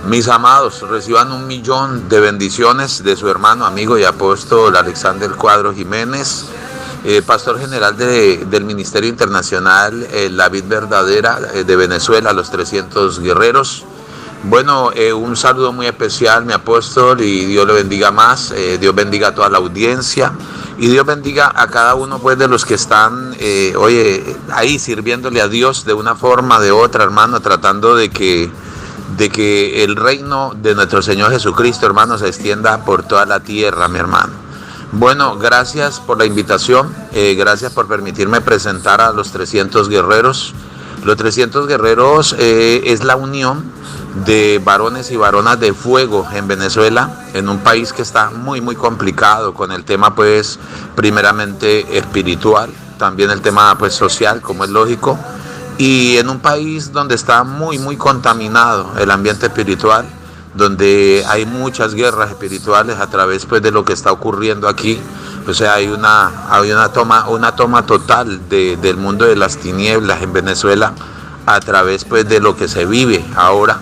Mis amados, reciban 1.000.000 de bendiciones de su hermano, amigo y apóstol Alexander Cuadro Jiménez, pastor general del Ministerio Internacional La Vid Verdadera de Venezuela, los 300 guerreros. Bueno, un saludo muy especial, mi apóstol, y Dios le bendiga más, Dios bendiga a toda la audiencia, y Dios bendiga a cada uno pues de los que están, ahí sirviéndole a Dios de una forma, de otra, hermano, tratando de que el reino de nuestro Señor Jesucristo, hermano, se extienda por toda la tierra, mi hermano. Bueno, gracias por la invitación, gracias por permitirme presentar a los 300 guerreros. Los 300 guerreros es la unión de varones y varonas de fuego en Venezuela, en un país que está muy complicado con el tema pues primeramente espiritual, también el tema pues social, como es lógico, y en un país donde está muy contaminado el ambiente espiritual, donde hay muchas guerras espirituales a través pues de lo que está ocurriendo aquí. O sea, hay una toma total del mundo de las tinieblas en Venezuela a través pues de lo que se vive ahora.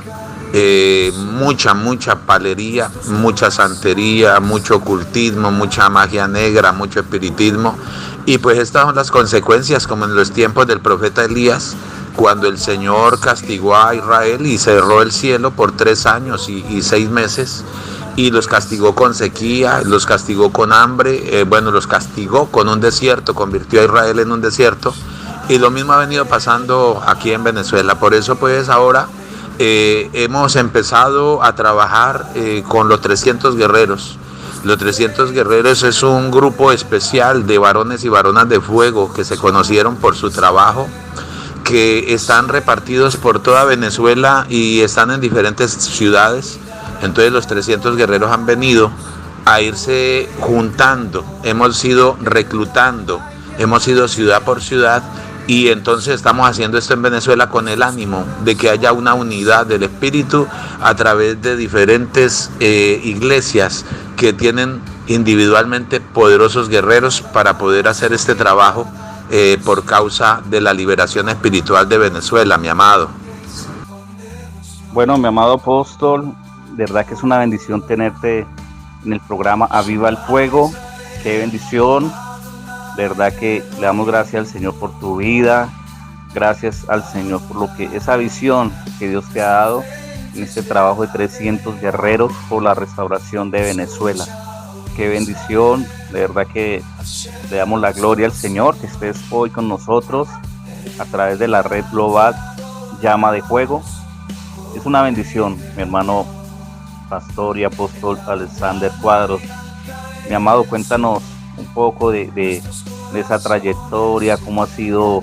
Mucha palería, mucha santería, mucho ocultismo, mucha magia negra, mucho espiritismo. Y pues estas son las consecuencias, como en los tiempos del profeta Elías, cuando el Señor castigó a Israel y cerró el cielo por 3 años y 6 meses, y los castigó con sequía, los castigó con hambre, los castigó con un desierto, convirtió a Israel en un desierto, y lo mismo ha venido pasando aquí en Venezuela. Por eso pues ahora hemos empezado a trabajar con los 300 guerreros. Los 300 guerreros es un grupo especial de varones y varonas de fuego que se conocieron por su trabajo, que están repartidos por toda Venezuela y están en diferentes ciudades. Entonces los 300 guerreros han venido a irse juntando, hemos ido reclutando, hemos ido ciudad por ciudad, y entonces estamos haciendo esto en Venezuela con el ánimo de que haya una unidad del espíritu a través de diferentes iglesias que tienen individualmente poderosos guerreros para poder hacer este trabajo por causa de la liberación espiritual de Venezuela, mi amado. Bueno, mi amado apóstol, de verdad que es una bendición tenerte en el programa Aviva el Fuego. Qué bendición. De verdad que le damos gracias al Señor por tu vida, gracias al Señor por lo que esa visión que Dios te ha dado en este trabajo de 300 guerreros por la restauración de Venezuela. Qué bendición, de verdad que le damos la gloria al Señor, que estés hoy con nosotros a través de la red global Llama de Fuego. Es una bendición, mi hermano pastor y apóstol Alexander Cuadros. Mi amado, cuéntanos un poco de esa trayectoria, cómo ha sido,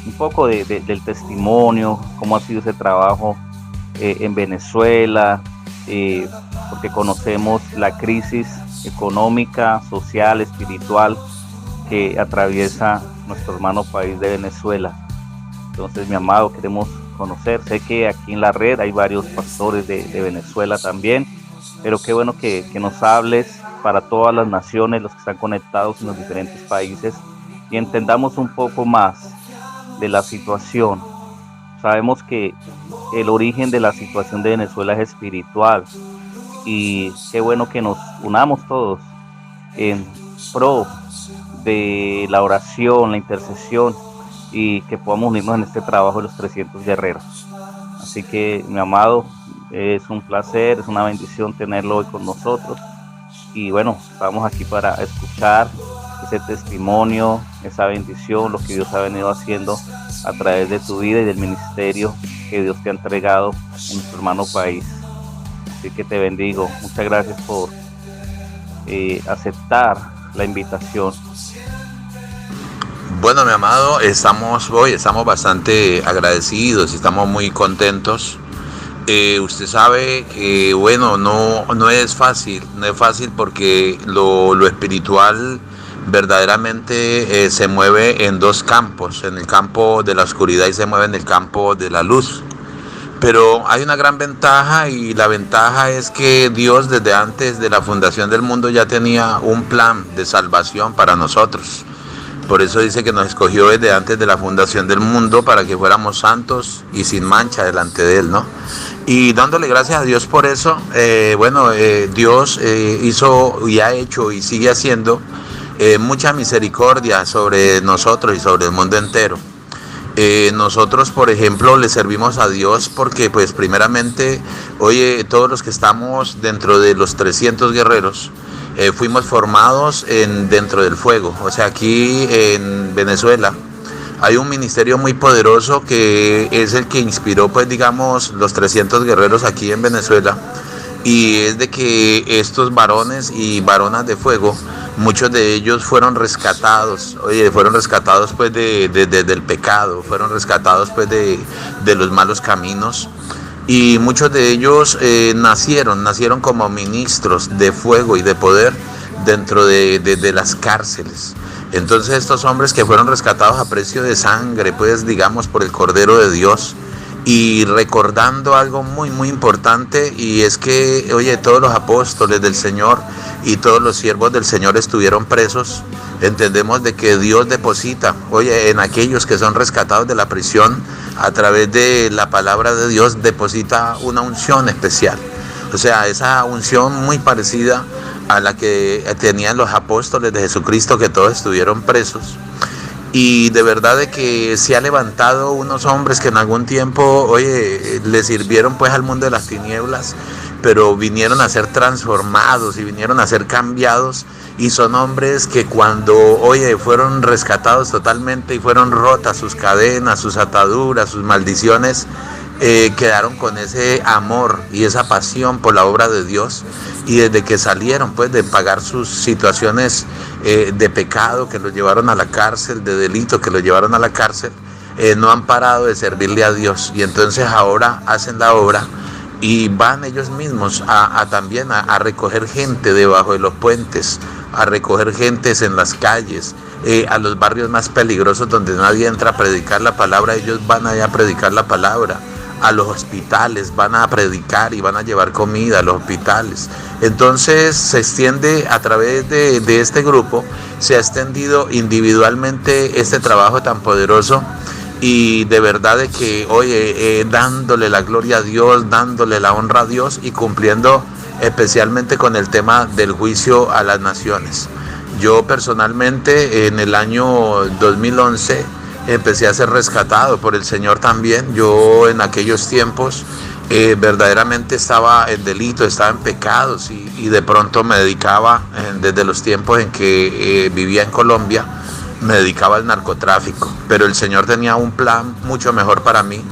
un poco del testimonio, cómo ha sido ese trabajo en Venezuela, porque conocemos la crisis económica, social, espiritual que atraviesa nuestro hermano país de Venezuela. Entonces, mi amado, queremos conocer, sé que aquí en la red hay varios pastores de Venezuela también, pero qué bueno que nos hables para todas las naciones, los que están conectados en los diferentes países, y entendamos un poco más de la situación. Sabemos que el origen de la situación de Venezuela es espiritual, y qué bueno que nos unamos todos en pro de la oración, la intercesión, y que podamos unirnos en este trabajo de los 300 guerreros. Así que, mi amado, es un placer, es una bendición tenerlo hoy con nosotros. Y bueno, estamos aquí para escuchar ese testimonio, esa bendición, lo que Dios ha venido haciendo a través de tu vida y del ministerio que Dios te ha entregado en nuestro hermano país. Así que te bendigo. Muchas gracias por aceptar la invitación. Bueno, mi amado, estamos bastante agradecidos y estamos muy contentos. Usted sabe que, bueno, no es fácil porque lo espiritual verdaderamente se mueve en 2 campos, en el campo de la oscuridad y se mueve en el campo de la luz. Pero hay una gran ventaja, y la ventaja es que Dios desde antes de la fundación del mundo ya tenía un plan de salvación para nosotros. Por eso dice que nos escogió desde antes de la fundación del mundo para que fuéramos santos y sin mancha delante de Él, ¿no? Y dándole gracias a Dios por eso, Dios hizo y ha hecho y sigue haciendo mucha misericordia sobre nosotros y sobre el mundo entero. Nosotros, por ejemplo, le servimos a Dios porque, pues, primeramente, oye, todos los que estamos dentro de los 300 guerreros, fuimos formados dentro del fuego. O sea, aquí en Venezuela hay un ministerio muy poderoso que es el que inspiró, pues, digamos, los 300 guerreros aquí en Venezuela. Y es de que estos varones y varonas de fuego, muchos de ellos fueron rescatados, fueron rescatados pues del pecado, fueron rescatados pues de los malos caminos, y muchos de ellos nacieron como ministros de fuego y de poder dentro de las cárceles. Entonces estos hombres que fueron rescatados a precio de sangre, pues digamos por el Cordero de Dios, y recordando algo muy muy importante, y es que, oye, todos los apóstoles del Señor y todos los siervos del Señor estuvieron presos. Entendemos de que Dios deposita, oye, en aquellos que son rescatados de la prisión, a través de la palabra de Dios, deposita una unción especial. O sea, esa unción muy parecida a la que tenían los apóstoles de Jesucristo, que todos estuvieron presos. Y de verdad de que se ha levantado unos hombres que en algún tiempo, oye, le sirvieron pues al mundo de las tinieblas, pero vinieron a ser transformados y vinieron a ser cambiados, y son hombres que cuando, oye, fueron rescatados totalmente y fueron rotas sus cadenas, sus ataduras, sus maldiciones, quedaron con ese amor y esa pasión por la obra de Dios, y desde que salieron pues de pagar sus situaciones de pecado que los llevaron a la cárcel, de delito que los llevaron a la cárcel, no han parado de servirle a Dios, y entonces ahora hacen la obra y van ellos mismos también a recoger gente debajo de los puentes, a recoger gentes en las calles, a los barrios más peligrosos donde nadie entra a predicar la palabra. Ellos van allá a predicar la palabra. A los hospitales van a predicar y van a llevar comida a los hospitales. Entonces se extiende a través de este grupo, se ha extendido individualmente este trabajo tan poderoso, y de verdad de que, oye, dándole la gloria a Dios, dándole la honra a Dios, y cumpliendo especialmente con el tema del juicio a las naciones. Yo personalmente en el año 2011 empecé a ser rescatado por el Señor también. Yo en aquellos tiempos verdaderamente estaba en delito, estaba en pecados, y de pronto me dedicaba, desde los tiempos en que vivía en Colombia, me dedicaba al narcotráfico. Pero el Señor tenía un plan mucho mejor para mí,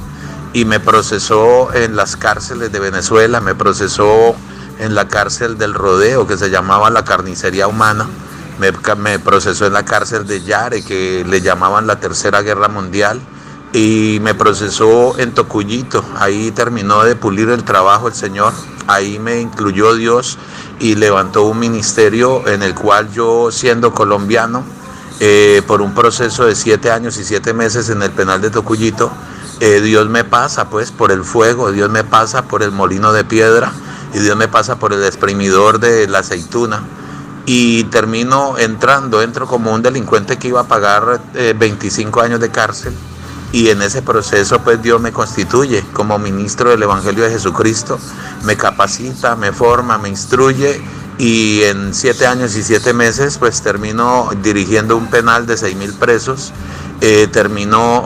y me procesó en las cárceles de Venezuela, me procesó en la cárcel del Rodeo, que se llamaba la carnicería humana. Me procesó en la cárcel de Yare, que le llamaban la Tercera Guerra Mundial, y me procesó en Tocuyito. Ahí terminó de pulir el trabajo el Señor, ahí me incluyó Dios y levantó un ministerio en el cual yo, siendo colombiano, por un proceso de 7 años y 7 meses en el penal de Tocuyito, Dios me pasa pues por el fuego, Dios me pasa por el molino de piedra, y Dios me pasa por el exprimidor de la aceituna, y entro como un delincuente que iba a pagar 25 años de cárcel, y en ese proceso pues Dios me constituye como ministro del Evangelio de Jesucristo, me capacita, me forma, me instruye, y en 7 años y 7 meses pues termino dirigiendo un penal de 6,000 presos. Terminó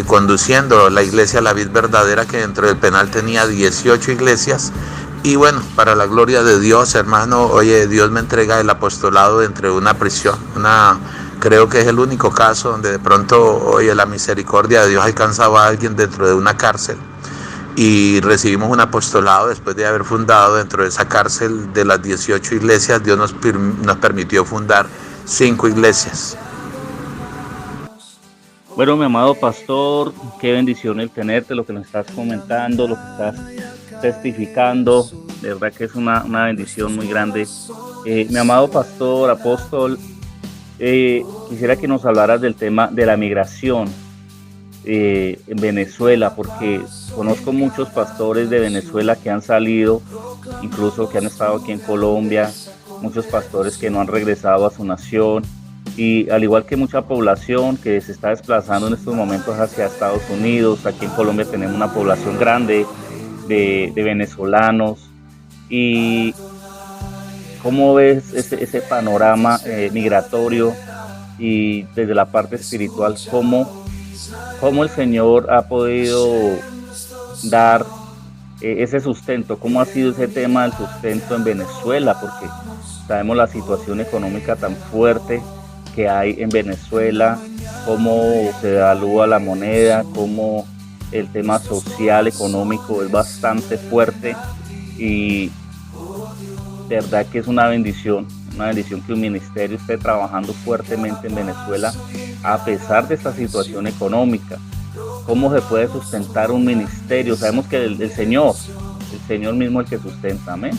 conduciendo la iglesia La Vid Verdadera, que dentro del penal tenía 18 iglesias. Y bueno, para la gloria de Dios, hermano, Dios me entrega el apostolado dentro de una prisión. Creo que es el único caso donde de pronto, la misericordia de Dios alcanzaba a alguien dentro de una cárcel. Y recibimos un apostolado después de haber fundado dentro de esa cárcel de las 18 iglesias. Dios nos permitió fundar 5 iglesias. Bueno, mi amado pastor, qué bendición el tenerte, lo que nos estás comentando, lo que estás testificando, de verdad que es una bendición muy grande. Mi amado pastor, apóstol, quisiera que nos hablaras del tema de la migración en Venezuela, porque conozco muchos pastores de Venezuela que han salido, incluso que han estado aquí en Colombia, muchos pastores que no han regresado a su nación, y al igual que mucha población que se está desplazando en estos momentos hacia Estados Unidos. Aquí en Colombia tenemos una población grande de venezolanos. ¿Y cómo ves ese panorama migratorio y desde la parte espiritual, cómo el Señor ha podido dar ese sustento? ¿Cómo ha sido ese tema del sustento en Venezuela? Porque sabemos la situación económica tan fuerte que hay en Venezuela, cómo se devalúa la moneda, cómo el tema social, económico es bastante fuerte, y de verdad que es una bendición que un ministerio esté trabajando fuertemente en Venezuela a pesar de esta situación económica. ¿Cómo se puede sustentar un ministerio? Sabemos que el Señor mismo es el que sustenta, amén.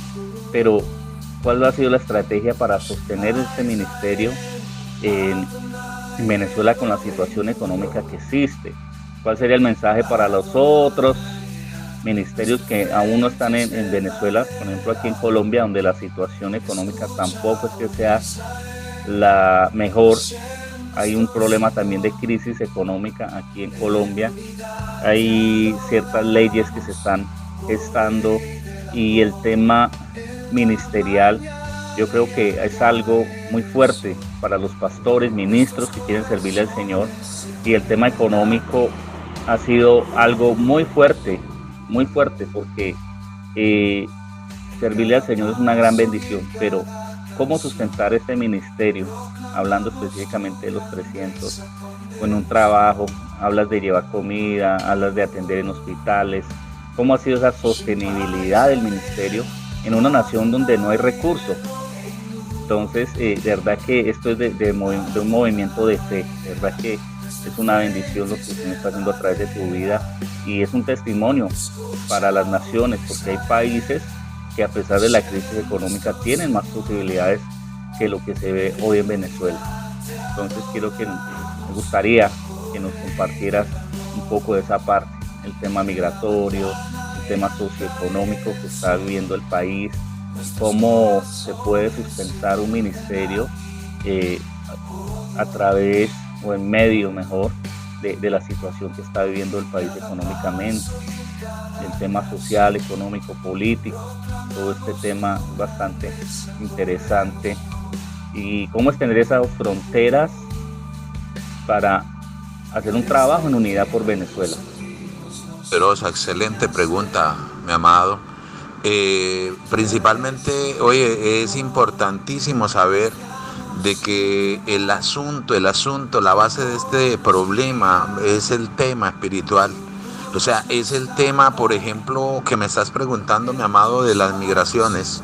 Pero ¿cuál ha sido la estrategia para sostener este ministerio en Venezuela con la situación económica que existe? ¿Cuál sería el mensaje para los otros ministerios que aún no están en Venezuela, por ejemplo aquí en Colombia, donde la situación económica tampoco es que sea la mejor? Hay un problema también de crisis económica aquí en Colombia, hay ciertas leyes que se están gestando, y el tema ministerial yo creo que es algo muy fuerte para los pastores, ministros que quieren servirle al Señor, y el tema económico ha sido algo muy fuerte, porque servirle al Señor es una gran bendición, pero ¿cómo sustentar este ministerio? Hablando específicamente de los 300, o en un trabajo, hablas de llevar comida, hablas de atender en hospitales. ¿Cómo ha sido esa sostenibilidad del ministerio en una nación donde no hay recursos? Entonces, de verdad que esto es de un movimiento de fe, de verdad que es una bendición lo que el Señor está haciendo a través de tu vida, y es un testimonio para las naciones, porque hay países que a pesar de la crisis económica tienen más posibilidades que lo que se ve hoy en Venezuela. Entonces me gustaría que nos compartieras un poco de esa parte, el tema migratorio, el tema socioeconómico que está viviendo el país, cómo se puede sustentar un ministerio a través o en medio mejor de la situación que está viviendo el país económicamente, el tema social, económico, político. Todo este tema es bastante interesante, y cómo extender esas fronteras para hacer un trabajo en unidad por Venezuela. Poderosa, excelente pregunta, mi amado. Principalmente, oye, es importantísimo saber de que el asunto, la base de este problema es el tema espiritual. O sea, es el tema, por ejemplo, que me estás preguntando, mi amado, de las migraciones.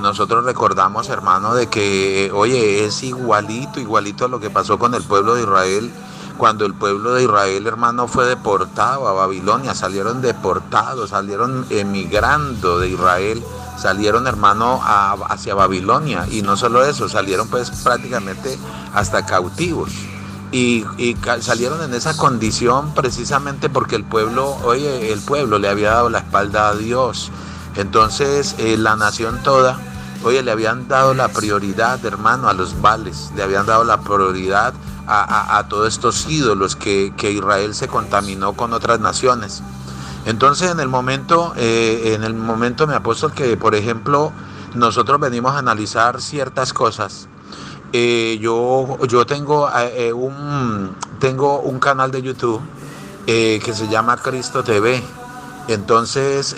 Nosotros recordamos, hermano, de que, oye, es igualito a lo que pasó con el pueblo de Israel. Cuando el pueblo de Israel, hermano, fue deportado a Babilonia, salieron deportados, salieron emigrando de Israel, salieron, hermano, hacia Babilonia. Y no solo eso, salieron pues prácticamente hasta cautivos. Y salieron en esa condición precisamente porque el pueblo le había dado la espalda a Dios. Entonces la nación toda, oye, le habían dado la prioridad, hermano, a los Baales, le habían dado la prioridad a todos estos ídolos que Israel se contaminó con otras naciones. Entonces en el momento, mi apóstol, que por ejemplo nosotros venimos a analizar ciertas cosas. Yo tengo un canal de YouTube que se llama Cristo TV. Entonces,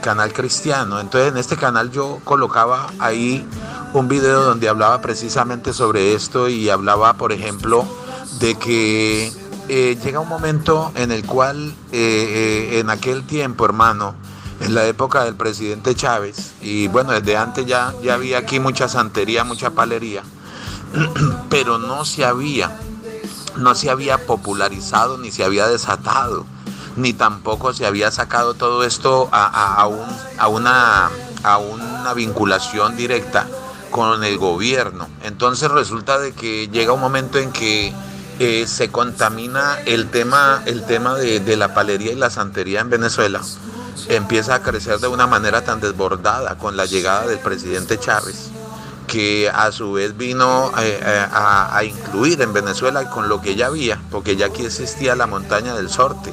canal cristiano. Entonces en este canal yo colocaba ahí un video donde hablaba precisamente sobre esto, y hablaba, por ejemplo, de que llega un momento en el cual en aquel tiempo, hermano, en la época del presidente Chávez, y bueno, desde antes ya había aquí mucha santería, mucha palería, pero no se había popularizado, ni se había desatado, ni tampoco se había sacado todo esto a una vinculación directa con el gobierno. Entonces resulta de que llega un momento en que se contamina el tema de la palería y la santería en Venezuela. Empieza a crecer de una manera tan desbordada con la llegada del presidente Chávez, que a su vez vino a incluir en Venezuela con lo que ya había, porque ya aquí existía la montaña del Sorte.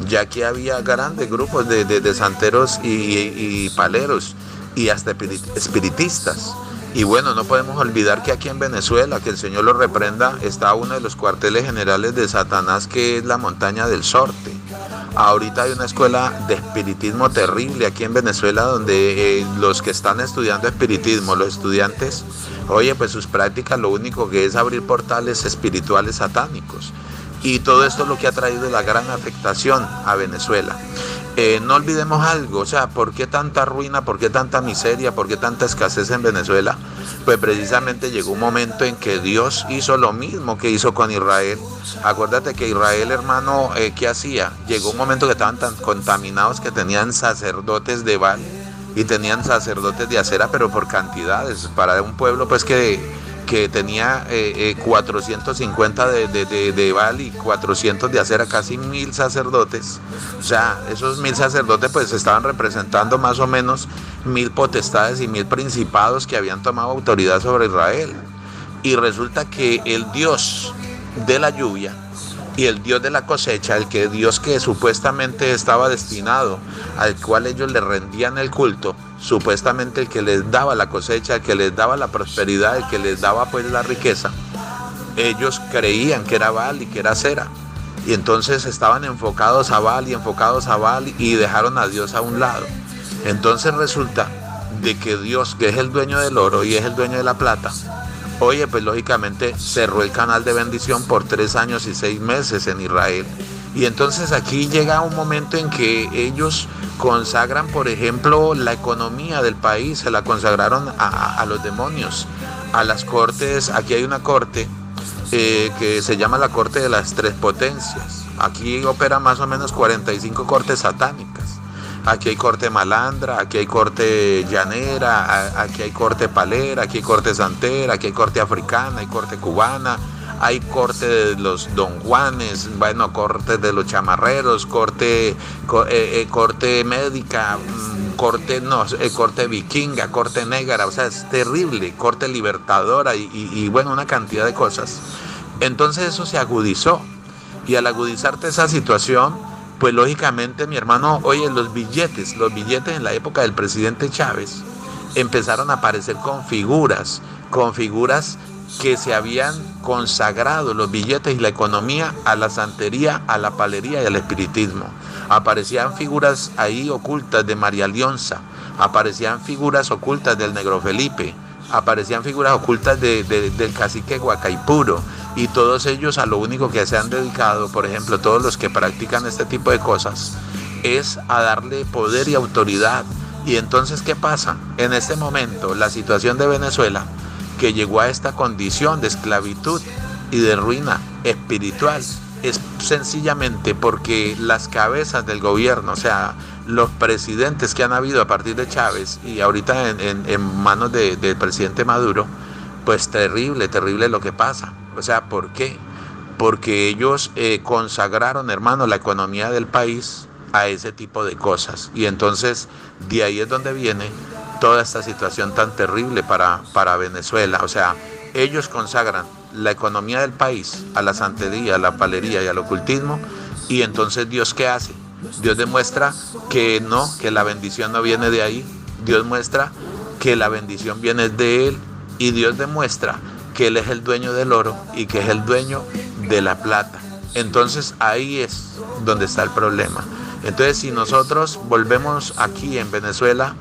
ya que había grandes grupos de santeros y paleros y hasta espiritistas. Y bueno, no podemos olvidar que aquí en Venezuela, que el Señor lo reprenda, está uno de los cuarteles generales de Satanás, que es la Montaña del Sorte. Ahorita hay una escuela de espiritismo terrible aquí en Venezuela, donde los que están estudiando espiritismo, los estudiantes, oye, pues sus prácticas lo único que es abrir portales espirituales satánicos. Y todo esto es lo que ha traído la gran afectación a Venezuela. No olvidemos algo, o sea, ¿por qué tanta ruina, por qué tanta miseria, por qué tanta escasez en Venezuela? Pues precisamente llegó un momento en que Dios hizo lo mismo que hizo con Israel. Acuérdate que Israel, hermano, ¿qué hacía? Llegó un momento que estaban tan contaminados que tenían sacerdotes de Baal y tenían sacerdotes de Acera, pero por cantidades, para un pueblo pues que tenía 450 de Baal y 400 de Acera, casi 1000 sacerdotes. O sea, esos 1000 sacerdotes pues estaban representando más o menos 1000 potestades y 1000 principados que habían tomado autoridad sobre Israel. Y resulta que el Dios de la lluvia y el Dios de la cosecha, Dios que supuestamente estaba destinado, al cual ellos le rendían el culto, supuestamente el que les daba la cosecha, el que les daba la prosperidad, el que les daba pues la riqueza, ellos creían que era Baal y que era Acera. Y entonces estaban enfocados a Baal y dejaron a Dios a un lado. Entonces resulta de que Dios, que es el dueño del oro y es el dueño de la plata, oye, pues lógicamente cerró el canal de bendición por 3 años y 6 meses en Israel. Y entonces aquí llega un momento en que ellos consagran, por ejemplo, la economía del país, se la consagraron a los demonios, a las cortes. Aquí hay una corte que se llama la corte de las 3 potencias. Aquí operan más o menos 45 cortes satánicas. Aquí hay corte malandra, aquí hay corte llanera, aquí hay corte palera, aquí hay corte santera, aquí hay corte africana, hay corte cubana, hay corte de los don Juanes, bueno, corte de los chamarreros, corte médica, corte vikinga, corte negra, o sea, es terrible, corte libertadora y bueno, una cantidad de cosas. Entonces eso se agudizó, y al agudizarte esa situación, pues lógicamente, mi hermano, oye, los billetes en la época del presidente Chávez empezaron a aparecer con figuras que se habían consagrado, los billetes y la economía, a la santería, a la palería y al espiritismo. Aparecían figuras ahí ocultas de María Leonza, aparecían figuras ocultas del Negro Felipe, aparecían figuras ocultas del cacique Guacaipuro, y todos ellos a lo único que se han dedicado, por ejemplo, todos los que practican este tipo de cosas, es a darle poder y autoridad. Y entonces, ¿qué pasa? En este momento, la situación de Venezuela, que llegó a esta condición de esclavitud y de ruina espiritual, es sencillamente porque las cabezas del gobierno, o sea, los presidentes que han habido a partir de Chávez y ahorita en manos del presidente Maduro, pues terrible lo que pasa. O sea, ¿por qué? Porque ellos consagraron, hermano, la economía del país a ese tipo de cosas. Y entonces de ahí es donde viene toda esta situación tan terrible para Venezuela. O sea, ellos consagran la economía del país a la santería, a la palería y al ocultismo. Y entonces Dios, ¿qué hace? Dios demuestra que no, que la bendición no viene de ahí. Dios muestra que la bendición viene de Él. Y Dios demuestra que Él es el dueño del oro y que es el dueño de la plata. Entonces ahí es donde está el problema. Entonces, si nosotros volvemos aquí en Venezuela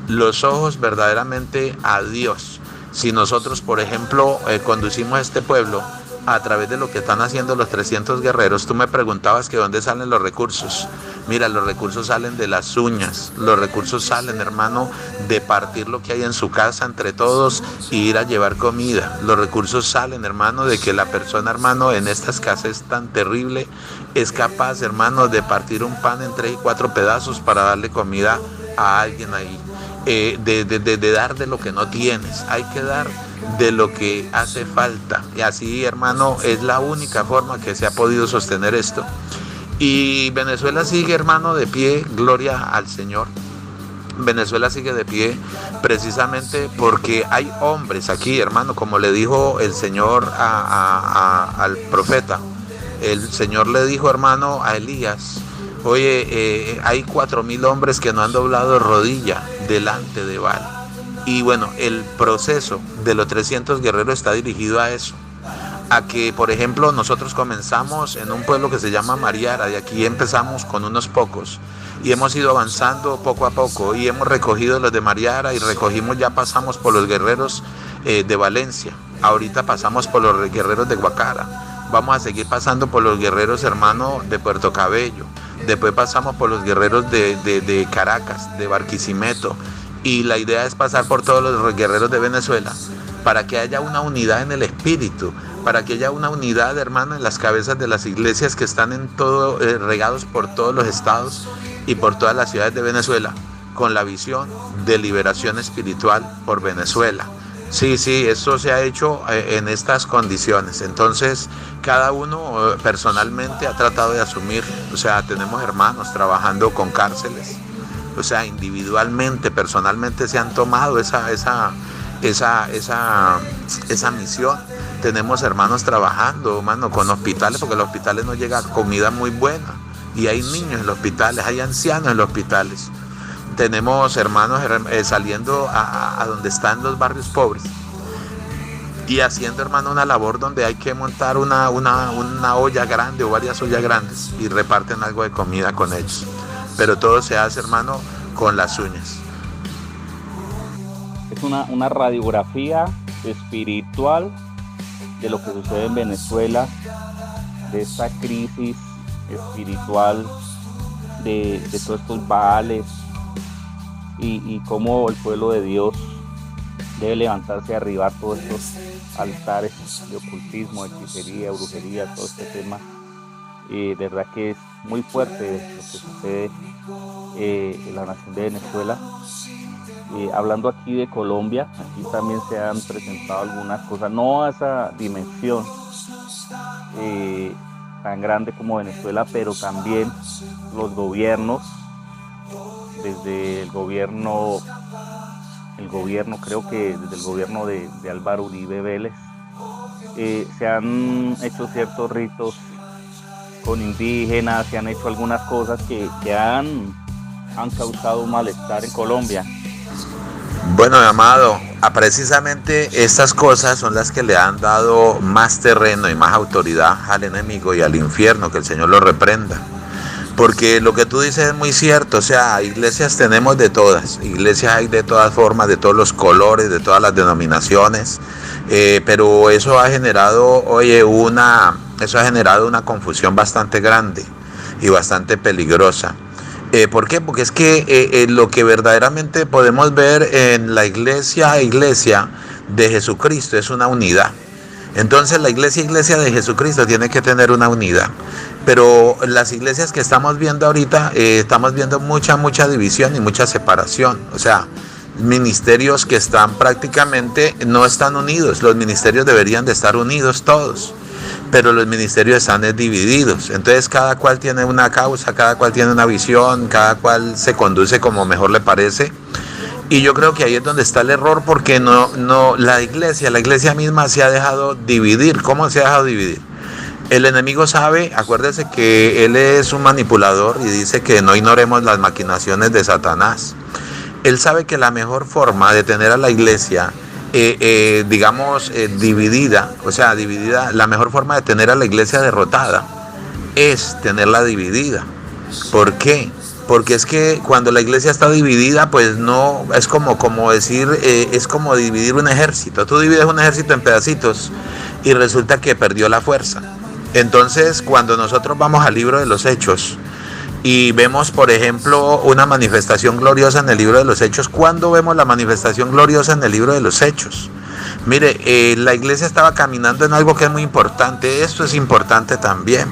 los ojos verdaderamente a Dios, si nosotros, por ejemplo, conducimos a este pueblo a través de lo que están haciendo los 300 guerreros, tú me preguntabas que dónde salen los recursos. Mira, los recursos salen de las uñas, los recursos salen, hermano, de partir lo que hay en su casa entre todos y ir a llevar comida. Los recursos salen, hermano, de que la persona, hermano, en esta escasez tan terrible, es capaz, hermano, de partir un pan en 3 y 4 pedazos para darle comida a alguien ahí. De dar de lo que no tienes, hay que dar de lo que hace falta. Y así, hermano, es la única forma que se ha podido sostener esto. Y Venezuela sigue, hermano, de pie, gloria al Señor. Venezuela sigue de pie precisamente porque hay hombres aquí, hermano, como le dijo el Señor al profeta. El Señor le dijo, hermano, a Elías: Oye, hay 4.000 hombres que no han doblado rodilla delante de Baal. Y bueno, el proceso de los 300 guerreros está dirigido a eso. A que, por ejemplo, nosotros comenzamos en un pueblo que se llama Mariara, y aquí empezamos con unos pocos. Y hemos ido avanzando poco a poco, y hemos recogido los de Mariara, y ya pasamos por los guerreros de Valencia. Ahorita pasamos por los guerreros de Guacara. Vamos a seguir pasando por los guerreros, hermano, de Puerto Cabello. Después pasamos por los guerreros de Caracas, de Barquisimeto. Y la idea es pasar por todos los guerreros de Venezuela para que haya una unidad en el espíritu, para que haya una unidad, hermano, en las cabezas de las iglesias que están en todo, regados por todos los estados y por todas las ciudades de Venezuela, con la visión de liberación espiritual por Venezuela. Sí, eso se ha hecho en estas condiciones. Entonces, cada uno personalmente ha tratado de asumir, o sea, tenemos hermanos trabajando con cárceles, o sea, individualmente, personalmente se han tomado esa misión. Tenemos hermanos trabajando, hermano, con hospitales, porque en los hospitales no llega comida muy buena, y hay niños en los hospitales, hay ancianos en los hospitales. Tenemos hermanos saliendo a donde están los barrios pobres y haciendo, hermano, una labor donde hay que montar una olla grande o varias ollas grandes y reparten algo de comida con ellos. Pero todo se hace, hermano, con las uñas. Es una radiografía espiritual de lo que sucede en Venezuela, de esta crisis espiritual, de todos estos baales, y cómo el pueblo de Dios debe levantarse a arribar todos estos altares de ocultismo, hechicería, brujería, todo este tema. De verdad que es muy fuerte lo que sucede en la nación de Venezuela. Hablando aquí de Colombia, aquí también se han presentado algunas cosas, no a esa dimensión tan grande como Venezuela, pero también los gobiernos, desde el gobierno creo que desde el gobierno de Álvaro Uribe Vélez, se han hecho ciertos ritos con indígenas, se han hecho algunas cosas que han causado un malestar en Colombia. Bueno, mi amado, precisamente estas cosas son las que le han dado más terreno y más autoridad al enemigo y al infierno, que el Señor lo reprenda. Porque lo que tú dices es muy cierto, o sea, iglesias tenemos de todas, iglesias hay de todas formas, de todos los colores, de todas las denominaciones, pero eso ha generado, una confusión bastante grande y bastante peligrosa. ¿Por qué? Porque es que lo que verdaderamente podemos ver en la iglesia de Jesucristo es una unidad. Entonces la iglesia de Jesucristo tiene que tener una unidad. Pero las iglesias que estamos viendo ahorita, estamos viendo mucha división y mucha separación. O sea, ministerios que están prácticamente no están unidos. Los ministerios deberían de estar unidos todos, pero los ministerios están divididos. Entonces cada cual tiene una causa, cada cual tiene una visión, cada cual se conduce como mejor le parece. Y yo creo que ahí es donde está el error, porque la iglesia misma se ha dejado dividir. ¿Cómo se ha dejado dividir? El enemigo sabe, acuérdese que él es un manipulador y dice que no ignoremos las maquinaciones de Satanás. Él sabe que la mejor forma de tener a la iglesia dividida, la mejor forma de tener a la iglesia derrotada es tenerla dividida. ¿Por qué? Porque es que cuando la iglesia está dividida, pues no, es como dividir un ejército. Tú divides un ejército en pedacitos y resulta que perdió la fuerza. Entonces, cuando nosotros vamos al libro de los Hechos y vemos, por ejemplo, una manifestación gloriosa en el libro de los Hechos, ¿cuándo vemos la manifestación gloriosa en el libro de los Hechos? Mire, la iglesia estaba caminando en algo que es muy importante. Esto es importante también.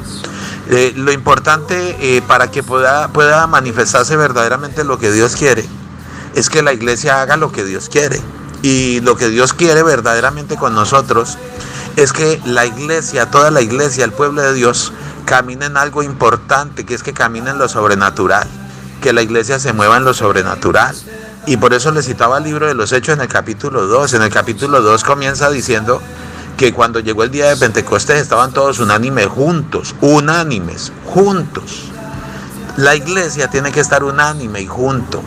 Lo importante para que pueda manifestarse verdaderamente lo que Dios quiere es que la iglesia haga lo que Dios quiere. Y lo que Dios quiere verdaderamente con nosotros es que la iglesia, toda la iglesia, el pueblo de Dios, camine en algo importante, que es que camine en lo sobrenatural, que la iglesia se mueva en lo sobrenatural. Y por eso le citaba el libro de los Hechos en el capítulo 2. En el capítulo 2 comienza diciendo que cuando llegó el día de Pentecostés estaban todos unánimes juntos. La iglesia tiene que estar unánime y junto.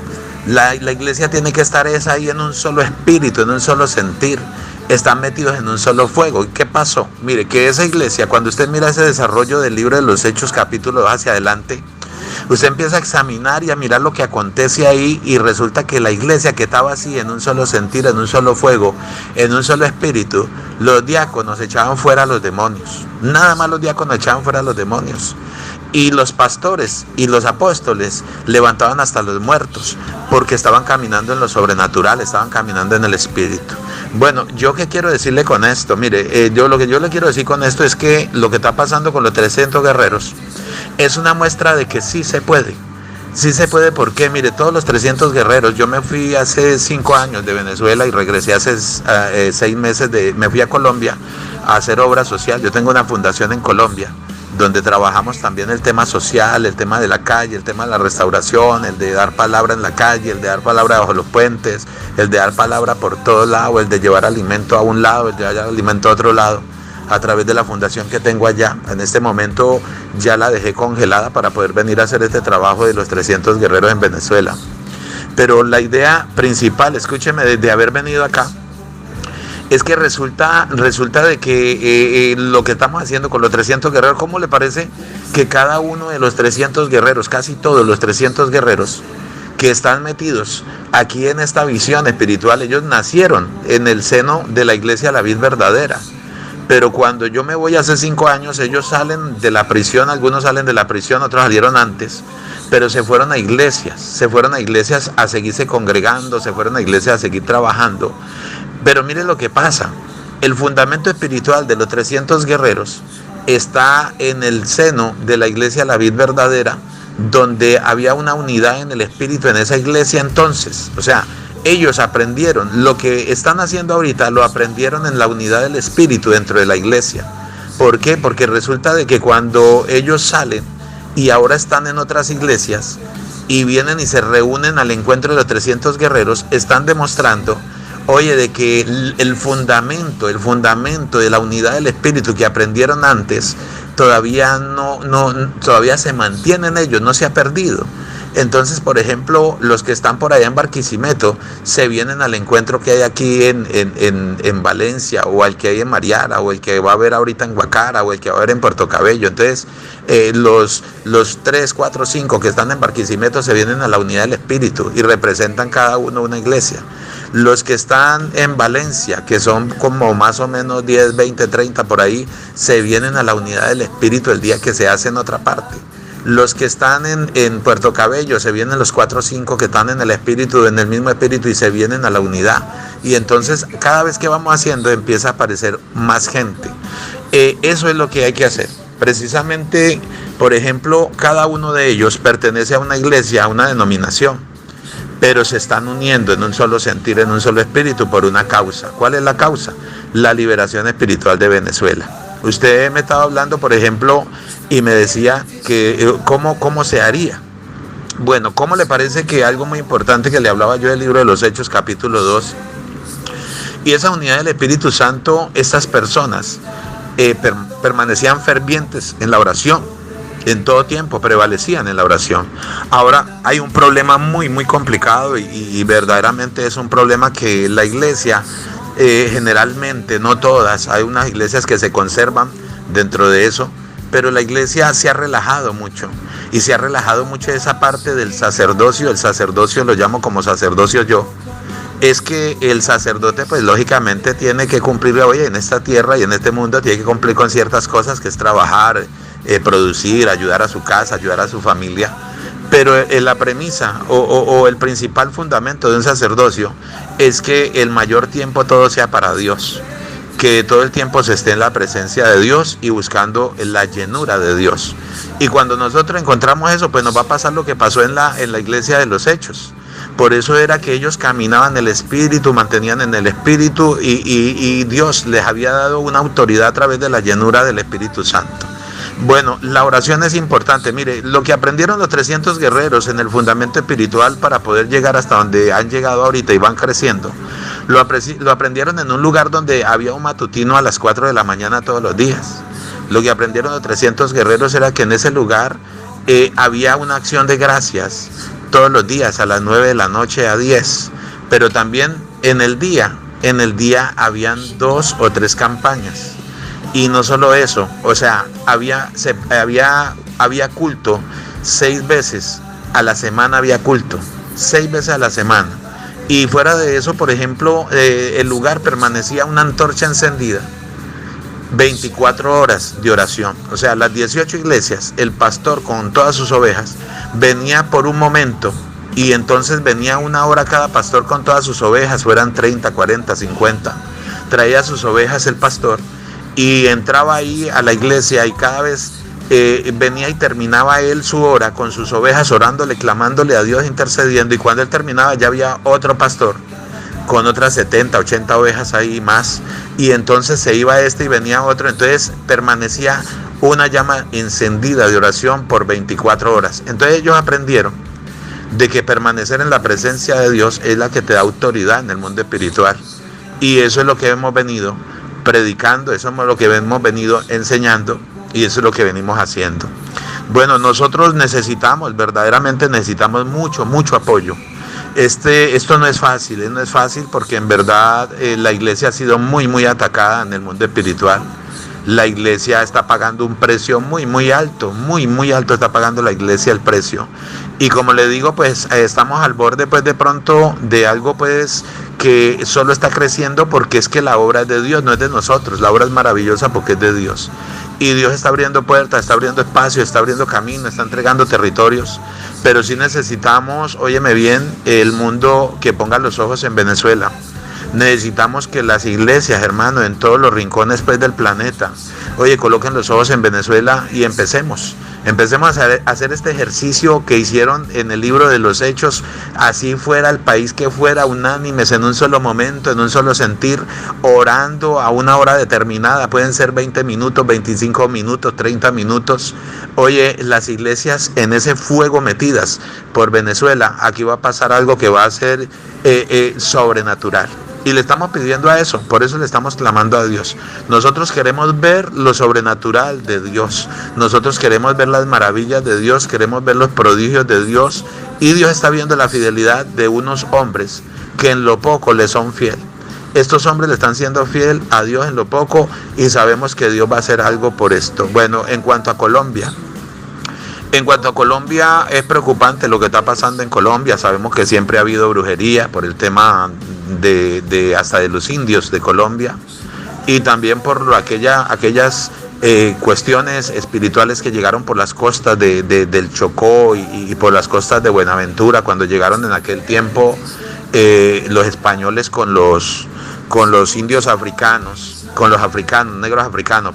La iglesia tiene que estar ahí en un solo espíritu, en un solo sentir. Están metidos en un solo fuego. ¿Y qué pasó? Mire, que esa iglesia, cuando usted mira ese desarrollo del libro de los Hechos, capítulo 2 hacia adelante, usted empieza a examinar y a mirar lo que acontece ahí, y resulta que la iglesia que estaba así en un solo sentir, en un solo fuego, en un solo espíritu, los diáconos echaban fuera a los demonios. Nada más los diáconos echaban fuera a los demonios. Y los pastores y los apóstoles levantaban hasta los muertos, porque estaban caminando en lo sobrenatural, estaban caminando en el espíritu. Bueno, yo qué quiero decirle con esto, mire, lo que yo le quiero decir con esto es que lo que está pasando con los 300 guerreros es una muestra de que sí se puede. Sí se puede, porque mire, todos los 300 guerreros, yo me fui hace 5 años de Venezuela y regresé hace 6 meses, me fui a Colombia a hacer obra social. Yo tengo una fundación en Colombia, donde trabajamos también el tema social, el tema de la calle, el tema de la restauración, el de dar palabra en la calle, el de dar palabra bajo los puentes, el de dar palabra por todo lado, el de llevar alimento a un lado, el de llevar alimento a otro lado, a través de la fundación que tengo allá. En este momento ya la dejé congelada para poder venir a hacer este trabajo de los 300 guerreros en Venezuela. Pero la idea principal, escúcheme, desde haber venido acá, es que resulta de que lo que estamos haciendo con los 300 guerreros, ¿cómo le parece que cada uno de los 300 guerreros, casi todos los 300 guerreros que están metidos aquí en esta visión espiritual, ellos nacieron en el seno de la iglesia La Vid Verdadera? Pero cuando yo me voy hace 5 años, ellos salen de la prisión, algunos salen de la prisión, otros salieron antes, pero se fueron a iglesias a seguirse congregando, se fueron a iglesias a seguir trabajando. Pero mire lo que pasa, el fundamento espiritual de los 300 guerreros está en el seno de la iglesia La Vid Verdadera, donde había una unidad en el espíritu en esa iglesia entonces. O sea, ellos aprendieron, lo que están haciendo ahorita lo aprendieron en la unidad del espíritu dentro de la iglesia. ¿Por qué? Porque resulta de que cuando ellos salen y ahora están en otras iglesias y vienen y se reúnen al encuentro de los 300 guerreros, están demostrando, oye, de que el fundamento de la unidad del espíritu que aprendieron antes todavía todavía se mantiene en ellos, no se ha perdido. Entonces, por ejemplo, los que están por allá en Barquisimeto se vienen al encuentro que hay aquí en Valencia, o al que hay en Mariara, o el que va a haber ahorita en Guacara, o el que va a haber en Puerto Cabello. Entonces, los 3, 4, 5 que están en Barquisimeto se vienen a la unidad del espíritu y representan cada uno una iglesia. Los que están en Valencia, que son como más o menos 10, 20, 30 por ahí, se vienen a la unidad del espíritu el día que se hace en otra parte. Los que están en Puerto Cabello, se vienen los 4 o 5 que están en el espíritu, en el mismo espíritu, y se vienen a la unidad. Y entonces cada vez que vamos haciendo empieza a aparecer más gente. Eso es lo que hay que hacer. Precisamente, por ejemplo, cada uno de ellos pertenece a una iglesia, a una denominación, pero se están uniendo en un solo sentir, en un solo espíritu, por una causa. ¿Cuál es la causa? La liberación espiritual de Venezuela. Usted me estaba hablando, por ejemplo, y me decía que cómo se haría. Bueno, ¿cómo le parece que algo muy importante que le hablaba yo del libro de los Hechos, capítulo 2, y esa unidad del Espíritu Santo, estas personas permanecían fervientes en la oración, en todo tiempo prevalecían en la oración? Ahora hay un problema muy, muy complicado, y verdaderamente es un problema que la iglesia, generalmente, no todas, hay unas iglesias que se conservan dentro de eso, pero la iglesia se ha relajado mucho, y se ha relajado mucho esa parte del sacerdocio. El sacerdocio lo llamo como sacerdocio yo. Es que el sacerdote, pues lógicamente tiene que cumplir, oye, en esta tierra y en este mundo tiene que cumplir con ciertas cosas, que es trabajar, producir, ayudar a su casa, ayudar a su familia. Pero la premisa o el principal fundamento de un sacerdocio es que el mayor tiempo todo sea para Dios, que todo el tiempo se esté en la presencia de Dios y buscando la llenura de Dios. Y cuando nosotros encontramos eso, pues nos va a pasar lo que pasó en la iglesia de los Hechos. Por eso era que ellos caminaban en el Espíritu, mantenían en el Espíritu, y Dios les había dado una autoridad a través de la llenura del Espíritu Santo. Bueno, la oración es importante. Mire, lo que aprendieron los 300 guerreros en el fundamento espiritual para poder llegar hasta donde han llegado ahorita y van creciendo, lo aprendieron en un lugar donde había un matutino a las 4 de la mañana todos los días. Lo que aprendieron los 300 guerreros era que en ese lugar había una acción de gracias todos los días a las 9 de la noche a 10, pero también en el día habían 2 o 3 campañas. Y no solo eso, o sea, había culto 6 veces a la semana, había culto 6 veces a la semana. Y fuera de eso, por ejemplo, el lugar permanecía una antorcha encendida 24 horas de oración. O sea, las 18 iglesias, el pastor con todas sus ovejas venía por un momento, y entonces venía 1 hora cada pastor con todas sus ovejas, fueran 30, 40, 50. Traía sus ovejas el pastor y entraba ahí a la iglesia, y cada vez venía y terminaba él su hora con sus ovejas, orándole, clamándole a Dios, intercediendo, y cuando él terminaba ya había otro pastor con otras 70, 80 ovejas ahí más, y entonces se iba y venía otro. Entonces permanecía una llama encendida de oración por 24 horas. Entonces ellos aprendieron de que permanecer en la presencia de Dios es la que te da autoridad en el mundo espiritual, y eso es lo que hemos venido predicando, eso es lo que hemos venido enseñando, y eso es lo que venimos haciendo. Bueno, nosotros verdaderamente necesitamos mucho apoyo. Esto no es fácil porque en verdad la iglesia ha sido muy atacada en el mundo espiritual. La iglesia está pagando un precio muy alto está pagando la iglesia el precio. Y como le digo, pues estamos al borde pues de pronto de algo pues que solo está creciendo, porque es que la obra es de Dios, no es de nosotros. La obra es maravillosa porque es de Dios. Y Dios está abriendo puertas, está abriendo espacio, está abriendo camino, está entregando territorios. Pero sí necesitamos, óyeme bien, el mundo que ponga los ojos en Venezuela. Necesitamos que las iglesias, hermano, en todos los rincones pues del planeta, coloquen los ojos en Venezuela y empecemos a hacer este ejercicio que hicieron en el libro de los Hechos. Así fuera el país que fuera, unánimes, en un solo momento, en un solo sentir, orando a una hora determinada. Pueden ser 20 minutos, 25 minutos, 30 minutos. Las iglesias en ese fuego metidas por Venezuela. Aquí va a pasar algo que va a ser sobrenatural. Y le estamos pidiendo a eso, por eso le estamos clamando a Dios. Nosotros queremos ver lo sobrenatural de Dios. Nosotros queremos ver las maravillas de Dios, queremos ver los prodigios de Dios. Y Dios está viendo la fidelidad de unos hombres que en lo poco le son fiel. Estos hombres le están siendo fiel a Dios en lo poco, y sabemos que Dios va a hacer algo por esto. Bueno, en cuanto a Colombia es preocupante lo que está pasando en Colombia. Sabemos que siempre ha habido brujería por el tema hasta de los indios de Colombia, y también por aquellas cuestiones espirituales que llegaron por las costas del Chocó y por las costas de Buenaventura, cuando llegaron en aquel tiempo los españoles con los indios africanos, con los negros africanos,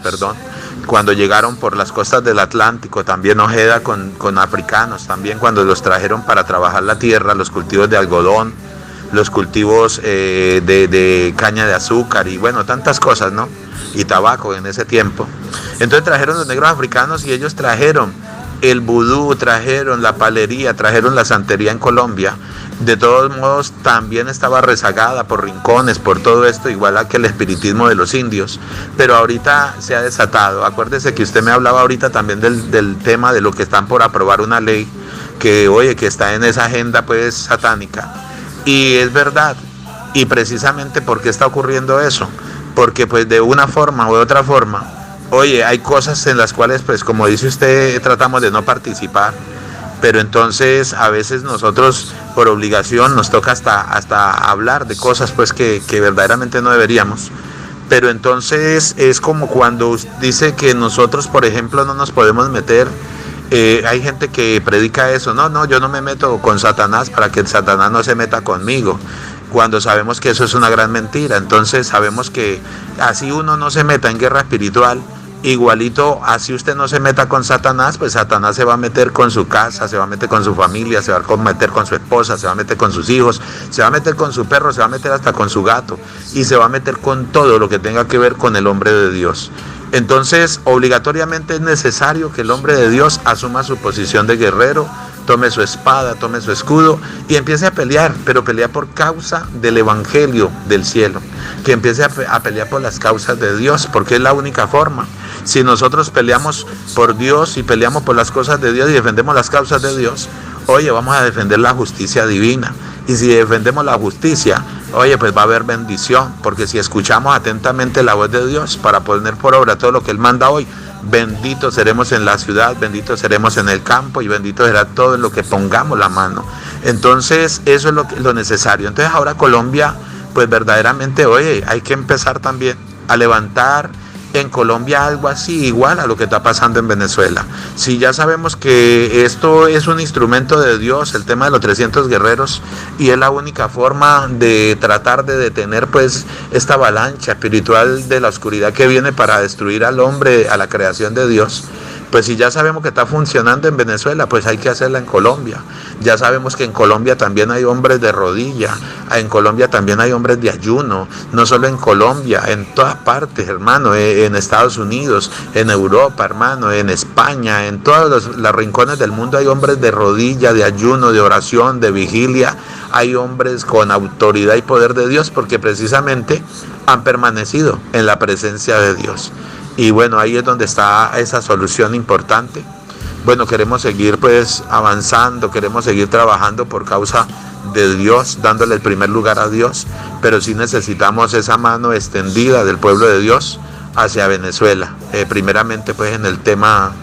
cuando llegaron por las costas del Atlántico, también Ojeda con africanos, también cuando los trajeron para trabajar la tierra, los cultivos de algodón, los cultivos de caña de azúcar y bueno, tantas cosas, ¿no? Y tabaco en ese tiempo. Entonces trajeron los negros africanos, y ellos trajeron el vudú, trajeron la palería, trajeron la santería en Colombia. De todos modos, también estaba rezagada por rincones, por todo esto, igual que el espiritismo de los indios, pero ahorita se ha desatado. Acuérdese que usted me hablaba ahorita también del tema de lo que están por aprobar, una ley que está en esa agenda pues satánica, y es verdad. Y precisamente, ¿por qué está ocurriendo eso? Porque pues de una forma u otra forma, hay cosas en las cuales pues, como dice usted, tratamos de no participar. Pero entonces a veces nosotros por obligación nos toca hasta hablar de cosas pues que verdaderamente no deberíamos. Pero entonces es como cuando dice que nosotros, por ejemplo, no nos podemos meter. Hay gente que predica eso, no, yo no me meto con Satanás para que el Satanás no se meta conmigo, cuando sabemos que eso es una gran mentira. Entonces sabemos que así uno no se meta en guerra espiritual, igualito, así usted no se meta con Satanás, pues Satanás se va a meter con su casa, se va a meter con su familia, se va a meter con su esposa, se va a meter con sus hijos, se va a meter con su perro, se va a meter hasta con su gato, y se va a meter con todo lo que tenga que ver con el hombre de Dios. Entonces, obligatoriamente es necesario que el hombre de Dios asuma su posición de guerrero tome su espada, tome su escudo y empiece a pelear, pero pelea por causa del evangelio del cielo, que empiece a pelear por las causas de Dios, porque es la única forma. Si nosotros peleamos por Dios y peleamos por las cosas de Dios y defendemos las causas de Dios, oye, vamos a defender la justicia divina. Y si defendemos la justicia, oye, pues va a haber bendición, porque si escuchamos atentamente la voz de Dios para poner por obra todo lo que Él manda hoy, benditos seremos en la ciudad, benditos seremos en el campo y bendito será todo en lo que pongamos la mano. Entonces, eso es lo necesario. Entonces, ahora Colombia, pues verdaderamente, oye, hay que empezar también a levantar en Colombia algo así, igual a lo que está pasando en Venezuela. Si ya sabemos que esto es un instrumento de Dios, el tema de los 300 guerreros, y es la única forma de tratar de detener pues esta avalancha espiritual de la oscuridad que viene para destruir al hombre, a la creación de Dios. Pues si ya sabemos que está funcionando en Venezuela, pues hay que hacerla en Colombia. Ya sabemos que en Colombia también hay hombres de rodilla, en Colombia también hay hombres de ayuno, no solo en Colombia, en todas partes, hermano, en Estados Unidos, en Europa, hermano, en España, en todos los rincones del mundo hay hombres de rodilla, de ayuno, de oración, de vigilia. Hay hombres con autoridad y poder de Dios porque precisamente han permanecido en la presencia de Dios. Y bueno, ahí es donde está esa solución importante. Bueno, queremos seguir pues avanzando, queremos seguir trabajando por causa de Dios, dándole el primer lugar a Dios, pero sí necesitamos esa mano extendida del pueblo de Dios hacia Venezuela. Primeramente pues en el tema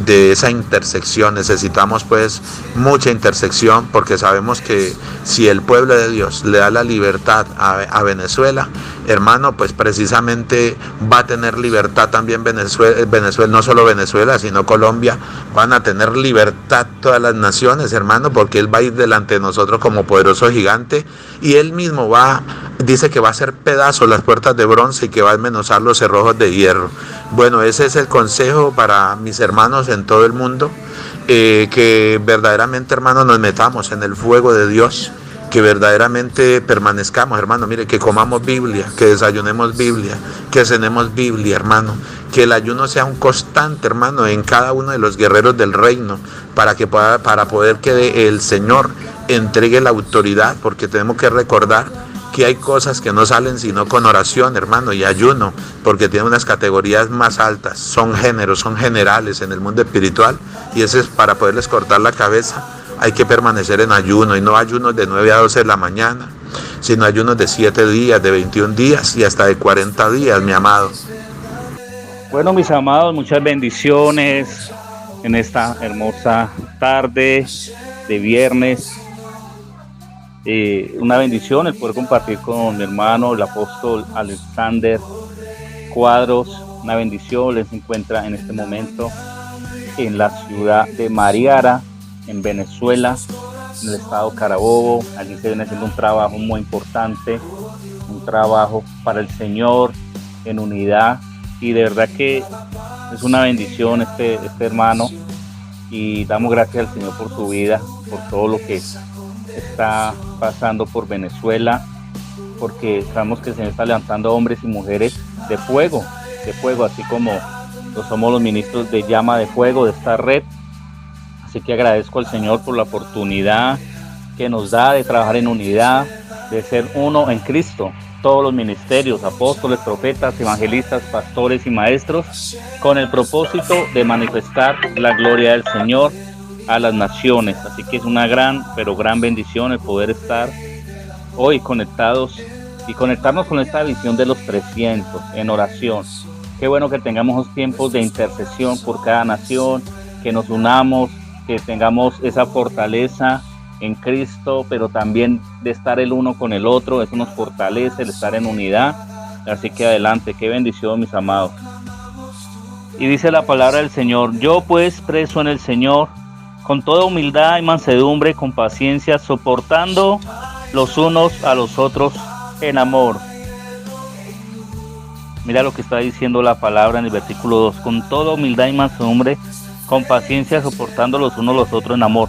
de esa intersección, necesitamos pues mucha intersección, porque sabemos que si el pueblo de Dios le da la libertad a Venezuela, hermano, pues precisamente va a tener libertad también Venezuela, no solo Venezuela, sino Colombia, van a tener libertad todas las naciones, hermano, porque Él va a ir delante de nosotros como poderoso gigante, y Él mismo dice que va a hacer pedazos las puertas de bronce y que va a desmenuzar los cerrojos de hierro. Bueno, ese es el consejo para mis hermanos en todo el mundo, que verdaderamente, hermano, nos metamos en el fuego de Dios, que verdaderamente permanezcamos, hermano. Mire, que comamos Biblia, que desayunemos Biblia, que cenemos Biblia, hermano, que el ayuno sea un constante, hermano, en cada uno de los guerreros del reino, para poder que el Señor entregue la autoridad, porque tenemos que recordar que hay cosas que no salen sino con oración, hermano, y ayuno, porque tiene unas categorías más altas, son géneros, son generales en el mundo espiritual, y ese es para poderles cortar la cabeza. Hay que permanecer en ayuno, y no ayunos de 9 a 12 de la mañana, sino ayunos de 7 días, de 21 días y hasta de 40 días, mi amado. Bueno, mis amados, muchas bendiciones en esta hermosa tarde de viernes. Una bendición el poder compartir con mi hermano, el apóstol Alexander Cuadros. Una bendición, él se encuentra en este momento en la ciudad de Mariara, en Venezuela, en el estado Carabobo. Allí se viene haciendo un trabajo muy importante, un trabajo para el Señor en unidad, y de verdad que es una bendición este hermano, y damos gracias al Señor por su vida, por todo lo que está pasando por Venezuela, porque sabemos que el Señor está levantando hombres y mujeres de fuego, así como lo somos los ministros de llama de fuego de esta red. Así que agradezco al Señor por la oportunidad que nos da de trabajar en unidad, de ser uno en Cristo, todos los ministerios, apóstoles, profetas, evangelistas, pastores y maestros, con el propósito de manifestar la gloria del Señor a las naciones. Así que es una gran bendición el poder estar hoy conectados y conectarnos con esta visión de los 300 en oración. Qué bueno que tengamos esos tiempos de intercesión por cada nación, que nos unamos, que tengamos esa fortaleza en Cristo, pero también de estar el uno con el otro. Eso nos fortalece, el estar en unidad. Así que adelante, qué bendición, mis amados. Y dice la palabra del Señor: yo pues, preso en el Señor, con toda humildad y mansedumbre, con paciencia, soportando los unos a los otros en amor. Mira lo que está diciendo la palabra en el versículo 2: con toda humildad y mansedumbre, con paciencia, soportando los unos a los otros en amor,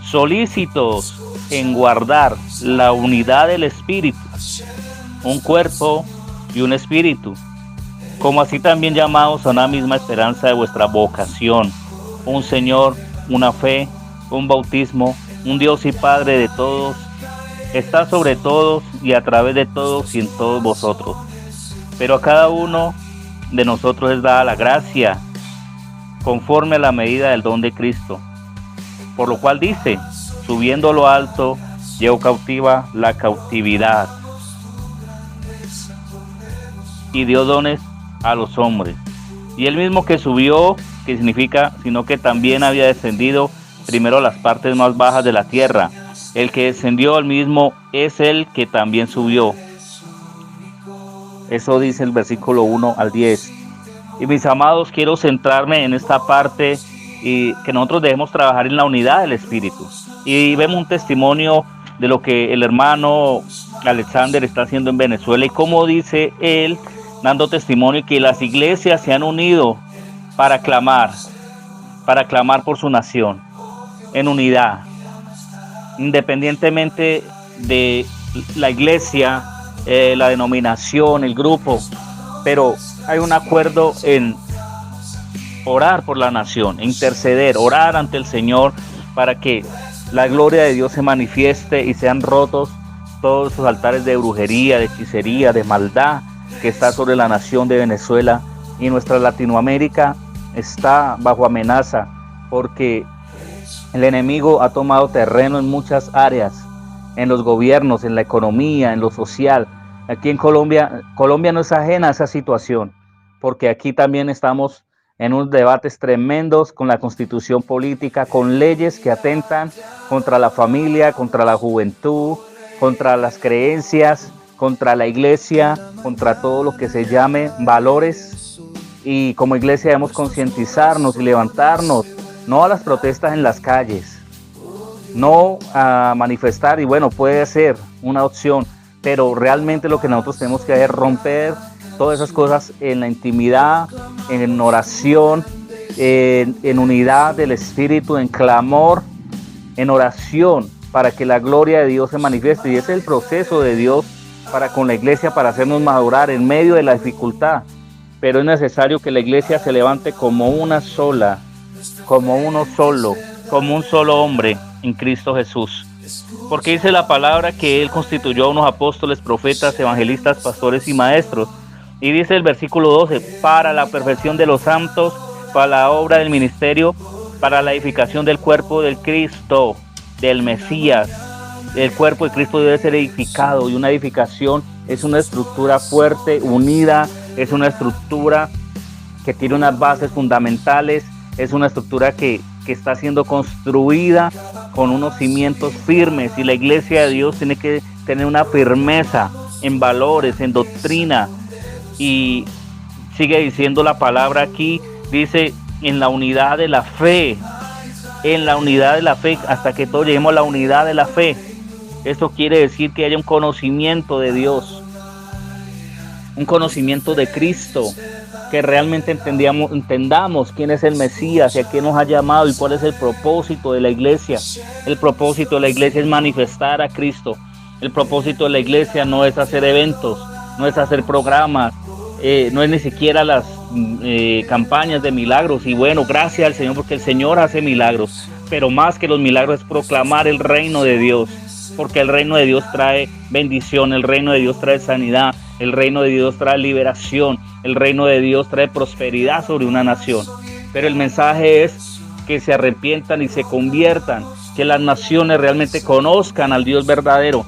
solícitos en guardar la unidad del Espíritu, un cuerpo y un espíritu, como así también llamados a una misma esperanza de vuestra vocación, un Señor, una fe, un bautismo, un Dios y Padre de todos, está sobre todos y a través de todos y en todos vosotros. Pero a cada uno de nosotros es dada la gracia conforme a la medida del don de Cristo. Por lo cual dice, subiendo a lo alto, llevó cautiva la cautividad y dio dones a los hombres. Y el mismo que subió, que significa, sino que también había descendido primero a las partes más bajas de la tierra. El que descendió al mismo es el que también subió. Eso dice el versículo 1 al 10. Y mis amados, quiero centrarme en esta parte y que nosotros debemos trabajar en la unidad del Espíritu. Y vemos un testimonio de lo que el hermano Alexander está haciendo en Venezuela y cómo dice él, dando testimonio, que las iglesias se han unido para clamar por su nación, en unidad, independientemente de la iglesia, la denominación, el grupo, pero hay un acuerdo en orar por la nación, interceder, orar ante el Señor para que la gloria de Dios se manifieste y sean rotos todos esos altares de brujería, de hechicería, de maldad que está sobre la nación de Venezuela. Y nuestra Latinoamérica está bajo amenaza porque el enemigo ha tomado terreno en muchas áreas, en los gobiernos, en la economía, en lo social. Aquí en Colombia no es ajena a esa situación, porque aquí también estamos en unos debates tremendos con la constitución política, con leyes que atentan contra la familia, contra la juventud, contra las creencias, contra la iglesia, contra todo lo que se llame valores. Y como iglesia debemos concientizarnos y levantarnos, no a las protestas en las calles, no a manifestar, y bueno, puede ser una opción, pero realmente lo que nosotros tenemos que hacer es romper todas esas cosas en la intimidad, en oración, en unidad del Espíritu, en clamor, en oración, para que la gloria de Dios se manifieste. Y ese es el proceso de Dios para con la iglesia, para hacernos madurar en medio de la dificultad. Pero es necesario que la iglesia se levante como una sola, como uno solo, como un solo hombre en Cristo Jesús. Porque dice la palabra que Él constituyó a unos apóstoles, profetas, evangelistas, pastores y maestros. Y dice el versículo 12, para la perfección de los santos, para la obra del ministerio, para la edificación del cuerpo del Cristo, del Mesías. El cuerpo de Cristo debe ser edificado, y una edificación es una estructura fuerte, unida, es una estructura que tiene unas bases fundamentales, es una estructura que está siendo construida con unos cimientos firmes, y la iglesia de Dios tiene que tener una firmeza en valores, en doctrina. Y sigue diciendo la palabra aquí, dice en la unidad de la fe, hasta que todos lleguemos a la unidad de la fe. Esto quiere decir que haya un conocimiento de Dios, un conocimiento de Cristo, que realmente entendamos quién es el Mesías y a quién nos ha llamado y cuál es el propósito de la iglesia. El propósito de la iglesia es manifestar a Cristo. El propósito de la iglesia no es hacer eventos, no es hacer programas, no es ni siquiera las campañas de milagros. Y bueno, gracias al Señor porque el Señor hace milagros, pero más que los milagros es proclamar el reino de Dios, porque el reino de Dios trae bendición, el reino de Dios trae sanidad, el reino de Dios trae liberación, el reino de Dios trae prosperidad sobre una nación. Pero el mensaje es que se arrepientan y se conviertan, que las naciones realmente conozcan al Dios verdadero.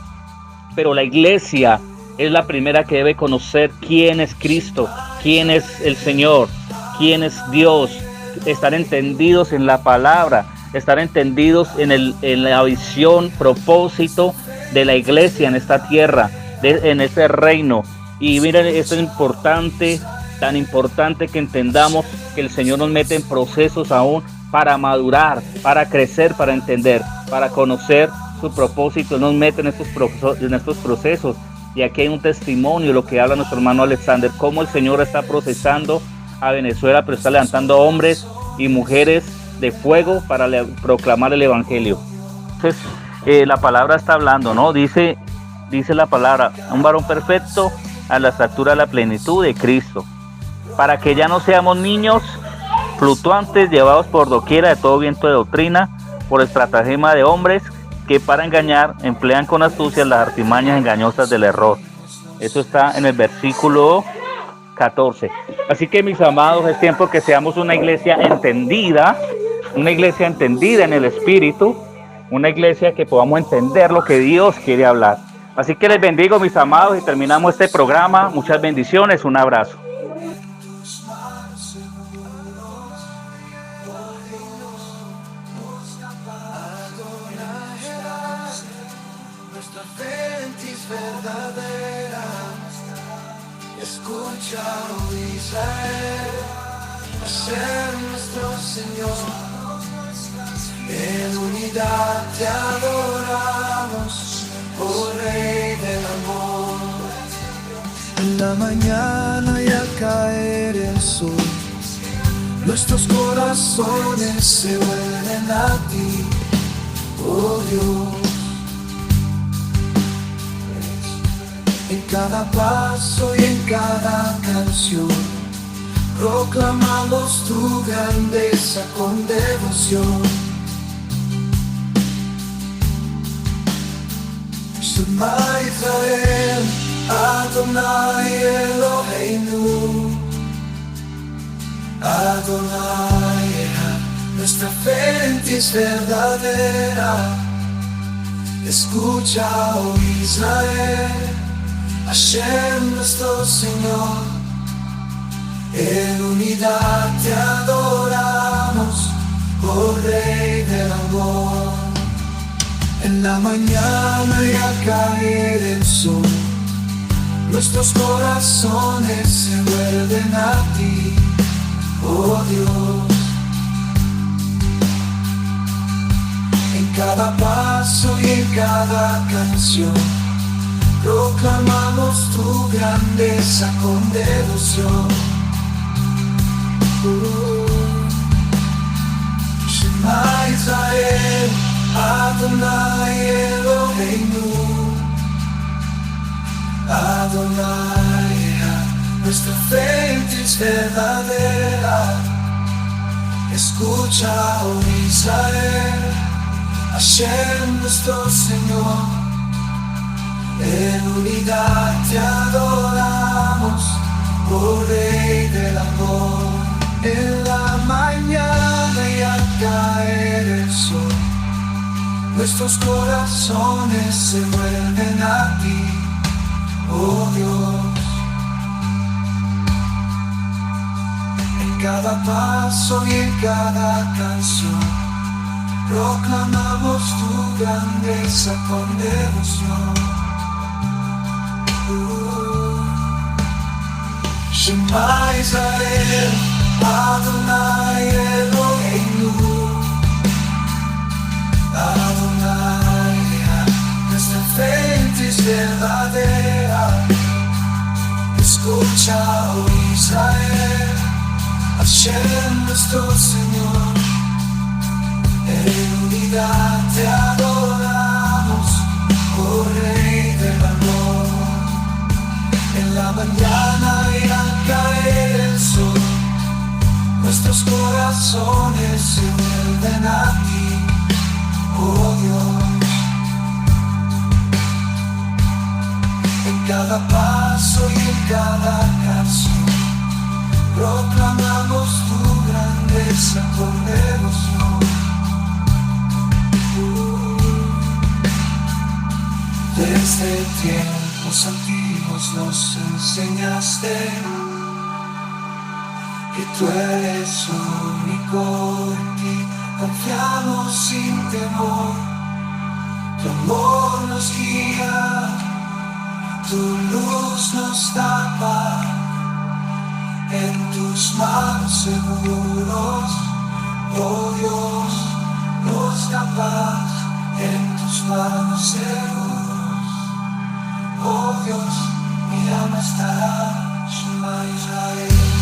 Pero la iglesia es la primera que debe conocer quién es Cristo, quién es el Señor, quién es Dios, estar entendidos en la palabra, estar entendidos en la visión, propósito de la iglesia en esta tierra, en este reino. Y miren, esto es importante, tan importante que entendamos que el Señor nos mete en procesos aún para madurar, para crecer, para entender, para conocer su propósito. Nos mete en estos procesos. Y aquí hay un testimonio, lo que habla nuestro hermano Alexander, cómo el Señor está procesando a Venezuela, pero está levantando hombres y mujeres de fuego para proclamar el evangelio. Entonces, la palabra está hablando, ¿no? Dice la palabra, un varón perfecto a la estatura de la plenitud de Cristo, para que ya no seamos niños fluctuantes, llevados por doquiera de todo viento de doctrina, por estratagema de hombres que para engañar emplean con astucia las artimañas engañosas del error. Eso está en el versículo 14. Así que, mis amados, es tiempo que seamos una iglesia entendida en el Espíritu, una iglesia que podamos entender lo que Dios quiere hablar. Así que les bendigo, mis amados, y terminamos este programa. Muchas bendiciones, un abrazo. Escucha, oh Israel, ser nuestro Señor. En unidad te adoramos, oh Rey del amor. En la mañana y al caer el sol, nuestros corazones se vuelven a ti, oh Dios. En cada paso y en cada canción proclamamos tu grandeza con devoción. Shema Israel, Adonai Eloheinu, Adonai Echad, nuestra fe en ti es verdadera. Escucha, oh Israel, Hashem nuestro Señor, en unidad te adoramos, oh Rey del amor. En la mañana y al caer el sol, nuestros corazones se vuelven a ti, oh Dios. En cada paso y en cada canción proclamamos tu grandeza con devoción. Shema Israel, Adonai Eloheinu, Adonai Echad, nuestra fe en ti es verdadera. Escucha, oh Israel, Hashem nuestro Señor, en unidad te adoramos, oh Rey del amor. En la mañana y al caer el sol, nuestros corazones se vuelven a ti, oh Dios. En cada paso y en cada canción proclamamos tu grandeza con devoción. Shema Israel, Adonai Eloheinu, Adonai Echad, nuestra fe en ti es verdadera. Escucha, oh Israel, Hashem nuestro Señor, en unidad te adoramos, oh Rey del amor. En la mañana y al caer el sol, nuestros corazones se vuelven a ti, oh Dios. En cada paso y en cada canción proclamamos tu grandeza con devoción. Desde tiempos antiguos nos enseñaste que tú eres único, en ti confiamos sin temor. Tu amor nos guía, tu luz nos da paz, en tus manos seguros, oh Dios, nos da paz, en tus manos seguros. Oh Dios, mi alma estará, Shema Israel.